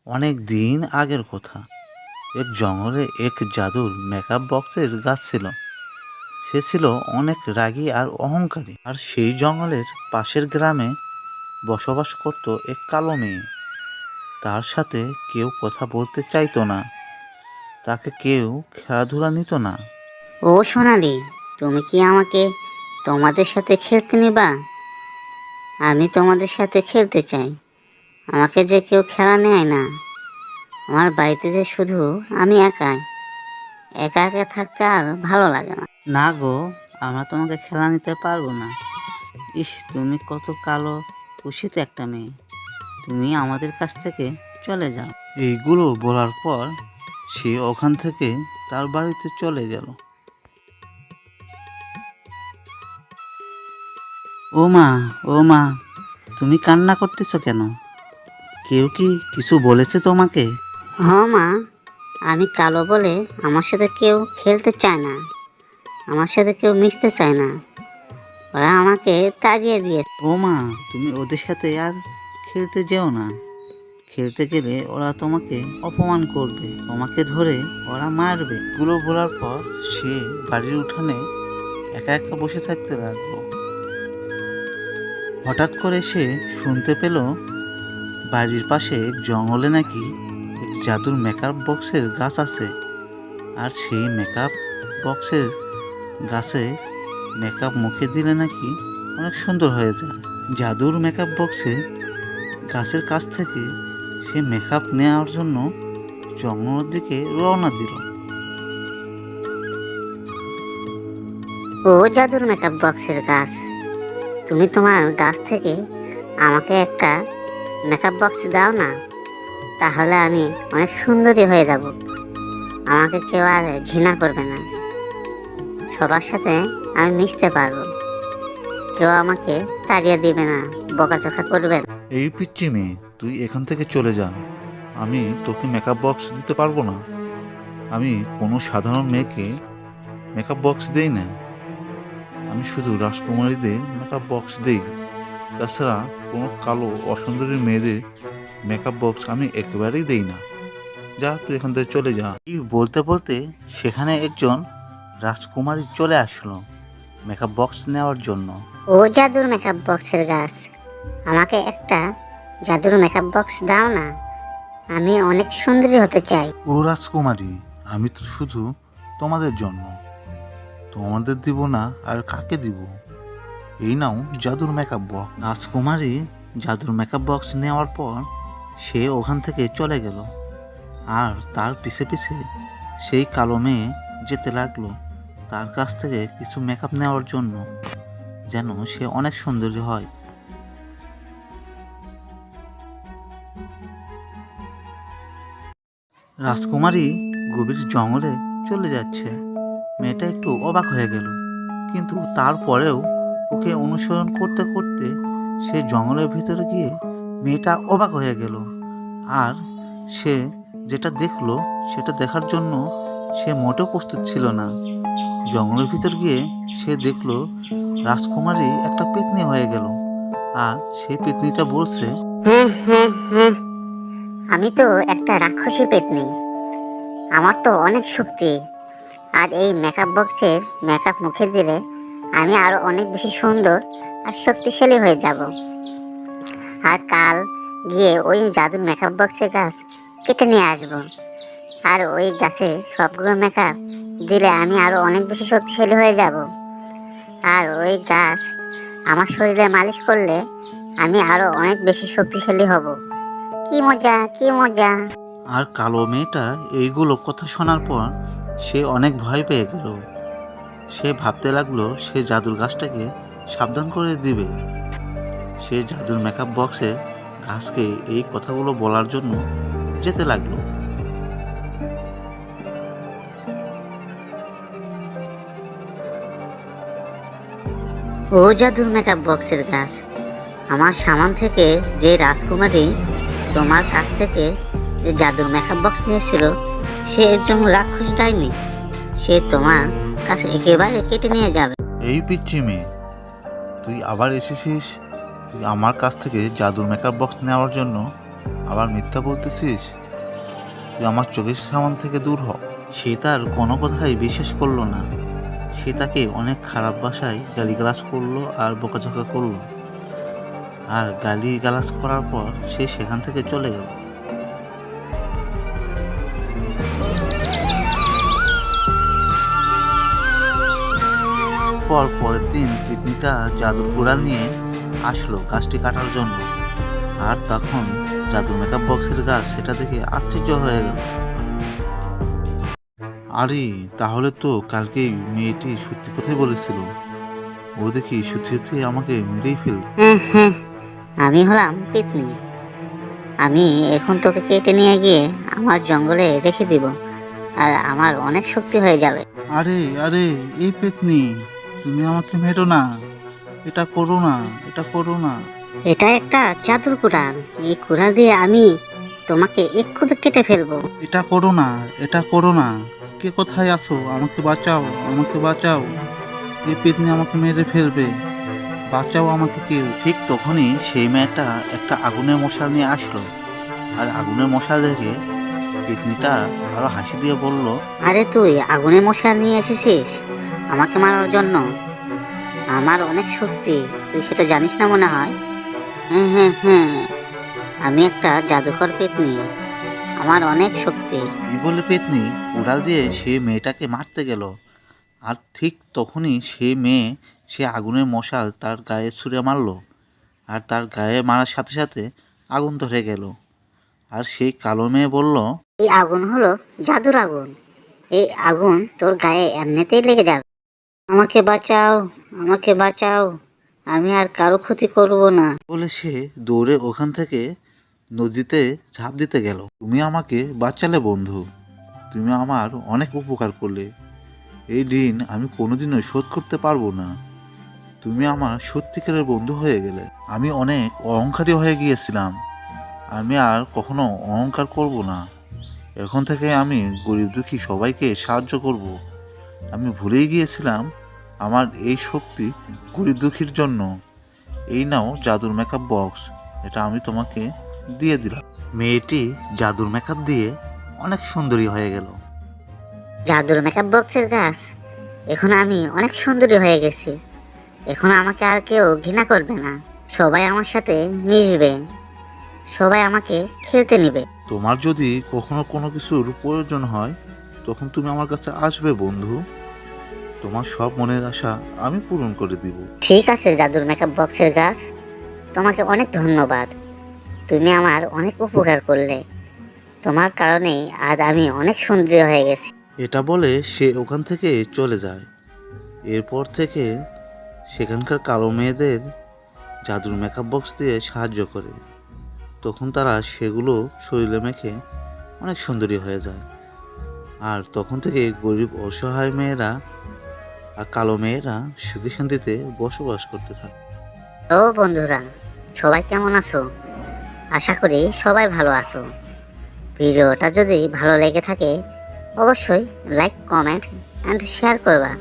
অনেক দিন আগের কথা। এক জঙ্গলে এক জাদুর মেকআপ বক্সের গাছ ছিল। সে ছিল অনেক রাগী আর অহংকারী। আর সেই জঙ্গলের পাশের গ্রামে বসবাস করত এক কালো মেয়ে। তার সাথে কেউ কথা বলতে চাইতো না, তাকে কেউ খেলাধুলা নিত না। ও সোনালি, তুমি কি আমাকে তোমাদের সাথে খেলতে নিবা? আমি তোমাদের সাথে খেলতে চাই। আমাকে যে কেউ খেলা নেয় না। আমার বাড়িতে যে শুধু আমি একাই, একা একা থাকতে আর ভালো লাগে না। না গো, আমরা তোমাকে খেলা নিতে পারবো না। ইস, তুমি কত কালো কুৎসিত একটা মেয়ে। তুমি আমাদের কাছ থেকে চলে যাও। এইগুলো বলার পর সে ওখান থেকে তার বাড়িতে চলে গেল। ও মা, ও মা, তুমি কান্না করতেছো কেন? কেউ কি কিছু বলেছে তোমাকে? হ মা, আমি কালো বলে আমার সাথে কেউ খেলতে চায় না, আমার সাথে কেউ মিশতে চায় না। ওরা আমাকে তাড়িয়ে দিয়েছে। ও মা, তুমি ওদের সাথে আর খেলতে যেও না। খেলতে গেলে ওরা তোমাকে অপমান করবে, তোমাকে ধরে ওরা মারবে। এগুলো বলার পর সে বাড়ির উঠানে একা একা বসে থাকতে লাগলো। হঠাৎ করে সে শুনতে পেল বাড়ির পাশে এক জঙ্গলে নাকি এক জাদুর মেকআপ বক্সের গাছ আছে। আর সেই মেকআপ বক্সের গাছে মেকআপ মুখে দিলে নাকি অনেক সুন্দর হয়ে যায়। জাদুর মেকআপ বক্সে গাছের কাছ থেকে সে মেকআপ নেওয়ার জন্য জঙ্গলের দিকে রওনা দিল। ও জাদুর মেকআপ বক্সের গাছ, তুমি তোমার গাছ থেকে আমাকে একটা মেকআপ বক্স দাও না, তাহলে আমি অনেক সুন্দরী হয়ে যাব। আমাকে কেউ আর ঘৃণা করবে না, সবার সাথে আমি মিশতে পারবো। কেউ আমাকে তাড়িয়ে দিবে না, বকাঝকা করবে না। এই পিচ্চি মেয়ে, তুই এখান থেকে চলে যা। আমি তোকে মেকআপ বক্স দিতে পারবো না। আমি কোনো সাধারণ মেয়েকে মেকআপ বক্স দেই না। আমি শুধু রাজকুমারীদের মেকআপ বক্স দেই। তাছাড়া কোনো কালো অসুন্দরী মেয়েদের মেকআপ বক্স আমি একেবারেই দেই না। যা, তুই এখান থেকে চলে যা। এই বলতে বলতে সেখানে একজন রাজকুমারী চলে আসলো মেকআপ বক্স নেওয়ার জন্য। ও জাদুর মেকআপ বক্সের গাছ, আমাকে একটা জাদুর মেকআপ বক্স দাও না, আমি অনেক সুন্দরী হতে চাই। ও রাজকুমারী, আমি তো শুধু তোমাদের জন্য, তোমাদের দিব না আর কাকে দিব? এই নাও জাদুর মেকআপ বক্স। রাজকুমারী জাদুর মেকআপ বক্স নেওয়ার পর সে ওখান থেকে চলে গেল। আর তার পিছে পিছে সেই কালো মেয়ে যেতে লাগলো তার কাছ থেকে কিছু মেকআপ নেওয়ার জন্য, যেন সে অনেক সুন্দরী হয়। রাজকুমারী গভীর জঙ্গলে চলে যাচ্ছে। মেয়েটা একটু অবাক হয়ে গেল, কিন্তু তারপরেও ওকে অনুসরণ করতে করতে সে জঙ্গলের ভিতরে গিয়ে মেয়েটা অবাক হয়ে গেল। আর সে যেটা দেখলো সেটা দেখার জন্য সে মোটেও প্রস্তুত ছিল না। জঙ্গলের ভিতর গিয়ে সে দেখলো রাজকুমারী একটা পেতনি হয়ে গেল। আর সেই পেতনিটা বলছে, হ্যাঁ হ্যাঁ হ্যাঁ, আমি তো একটা রাক্ষসী পেতনি, আমার তো অনেক শক্তি। আর এই মেকআপ বক্সের মেকআপ মুখে দিলে আমি আরো অনেক বেশি সুন্দর আর শক্তিশালী হয়ে যাব। আর কাল গিয়ে ওই জাদুর মেকআপ বক্সের গাছ কেটে নিয়ে আসব। আর ওই গাছে সবগুলো মেকআপ দিলে আমি আরো অনেক বেশি শক্তিশালী হয়ে যাব। আর ওই গাছ আমার শরীরে মালিশ করলে আমি আরো অনেক বেশি শক্তিশালী হব। কি মজা, কি মজা! আর কালো মেয়েটা এইগুলো কথা শোনার পর সে অনেক ভয় পেয়ে গেল। সে ভাবতে লাগলো সে জাদুর গাছটাকে সাবধান করে দিবে। সে জাদুর মেকআপ বক্সের গাছকে এই কথাগুলো বলার জন্য যেতে লাগলো। ও জাদুর মেকআপ বক্সের গাছ, আমার সামান থেকে যে রাজকুমারী তোমার কাছ থেকে যে জাদুর মেকআপ বক্স নিয়েছিল, সে একজন রাক্ষস ডাইনি। সে তোমার কাছে একেবারে কেটে নিয়ে যাবে। এই পিচ্চি মেয়ে, তুই আবার এসেছিস? তুই আমার কাছ থেকে জাদুর মেকআপ বক্স নেওয়ার জন্য? আবার মিথ্যা বলতেছিস? তুই আমার চোখের সামনে থেকে দূর হ। সে তার কোনো কথাই বিশ্বাস করলো না। সে তাকে অনেক খারাপ ভাষায় গালিগালাজ করলো আর বকাঝকা করলো। আর গালিগালাজ করার পর সে সেখান থেকে চলে গেল। পরের দিন পেতনিটা জাদুর কুড়াল নিয়ে আসলো গাছটি কাটার জন্য। আর তখন জাদুর মেকআপ বক্সের গাছ সেটা দেখে আশ্চর্য হয়ে গেল। আরে তাহলে তো কালকেই মেয়েটি সত্যি কথাই বলেছিল। ও দেখি সত্যি সত্যি আমাকে মেরেই ফেলবে। হ্যাঁ হ্যাঁ, আমি হলাম পেতনি। আমি এখন তোকে কেটে নিয়ে গিয়ে আমার জঙ্গলে রেখে দিব, আর আমার অনেক শক্তি হয়ে যাবে। আরে আরে এই পেতনি, তুমি আমাকে মেরো না, এটা করো না, এটা করো না। এটা একটা জাদুর কুড়াল। এই কুড়াল দিয়ে আমি তোমাকে এক্ষুনি কেটে ফেলবো। এটা করো না, এটা করো না। কে কোথায় আছো? আমাকে বাঁচাও, আমাকে বাঁচাও। এই পেতনি আমাকে মেরে ফেলবে, বাঁচাও আমাকে কেউ। ঠিক তখনই সেই মেয়েটা একটা আগুনের মশাল নিয়ে আসলো। আর আগুনের মশাল দেখে পেতনিটা আরো হাসি দিয়ে বলল, আরে তুই আগুনের মশাল নিয়ে এসেছিস আমাকে মারার জন্য? আমার অনেক শক্তি, তুই সেটা জানিস না মনে হয়। হ্যাঁ হ্যাঁ হ্যাঁ, আমি একটা জাদুকর পেতনি, আমার অনেক শক্তি। এই বলে পেতনি কুড়াল দিয়ে সেই মেয়েটাকে মারতে গেল। আর ঠিক তখনই সে আগুনের মশাল তার গায়ে ছুঁড়ে মারলো। আর তার গায়ে মারার সাথে সাথে আগুন ধরে গেল। আর সেই কালো মেয়ে বলল, এই আগুন হলো জাদুর আগুন। এই আগুন তোর গায়ে এমনিতেই লেগে যাবে। আমাকে বাঁচাও, আমাকে বাঁচাও, আমি আর কারো ক্ষতি করব না। বলে সে দৌড়ে ওখান থেকে নদীতে ঝাঁপ দিতে গেল। তুমি আমাকে বাঁচালে বন্ধু, তুমি আমার অনেক উপকার করলে। এই ঋণ আমি কোনোদিনও শোধ করতে পারবো না। তুমি আমার সত্যিকারের বন্ধু হয়ে গেলে। আমি অনেক অহংকারী হয়ে গিয়েছিলাম, আমি আর কখনো অহংকার করব না। এখন থেকে আমি গরিব দুঃখী সবাইকে সাহায্য করব। আমি ভুলেই গিয়েছিলাম আমার এই শক্তি গরিব দুঃখীর জন্য। এই নাও জাদুর মেকআপ বক্স, এটা আমি তোমাকে দিয়ে দিলাম। মেয়েটি জাদুর মেকআপ দিয়ে অনেক সুন্দরী হয়ে গেল। জাদুর মেকআপ বক্সের গাছ, এখন আমি অনেক সুন্দরী হয়ে গেছি। এখন আমাকে আর কেউ ঘৃণা করবে না, সবাই আমার সাথে মিশবে, সবাই আমাকে খেলতে নেবে। তোমার যদি কখনো কোনো কিছুর প্রয়োজন হয় তখন তুমি আমার কাছে আসবে বন্ধু। তোমার সব মনের আশা আমি পূরণ করে দিব। ঠিক আছে জাদুর মেকআপ বক্সের গাছ, তোমাকে অনেক ধন্যবাদ। তুমি আমার অনেক উপকার করলে, তোমার কারণেই আজ আমি অনেক সুন্দরী হয়ে গেছি। এটা বলে সে ওখান থেকে চলে যায়। এরপর থেকে সেখানকার কালো মেয়েদের জাদুর মেকআপ বক্স দিয়ে সাহায্য করে। তখন তারা সেগুলো শরীরে মেখে অনেক সুন্দরী হয়ে যায়। আর তখন থেকে গরিব অসহায় মেয়েরা আর কালো মেয়েরা সুখে শান্তিতে বসবাস করতে থাকে। ও বন্ধুরা, সবাই কেমন আছো? আশা করি সবাই ভালো আছো। ভিডিওটা যদি ভালো লেগে থাকে অবশ্যই লাইক, কমেন্ট অ্যান্ড শেয়ার করবা।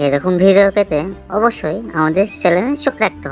এরকম ভিডিও পেতে অবশ্যই আমাদের চ্যানেলে চোখ রাখতে হবে।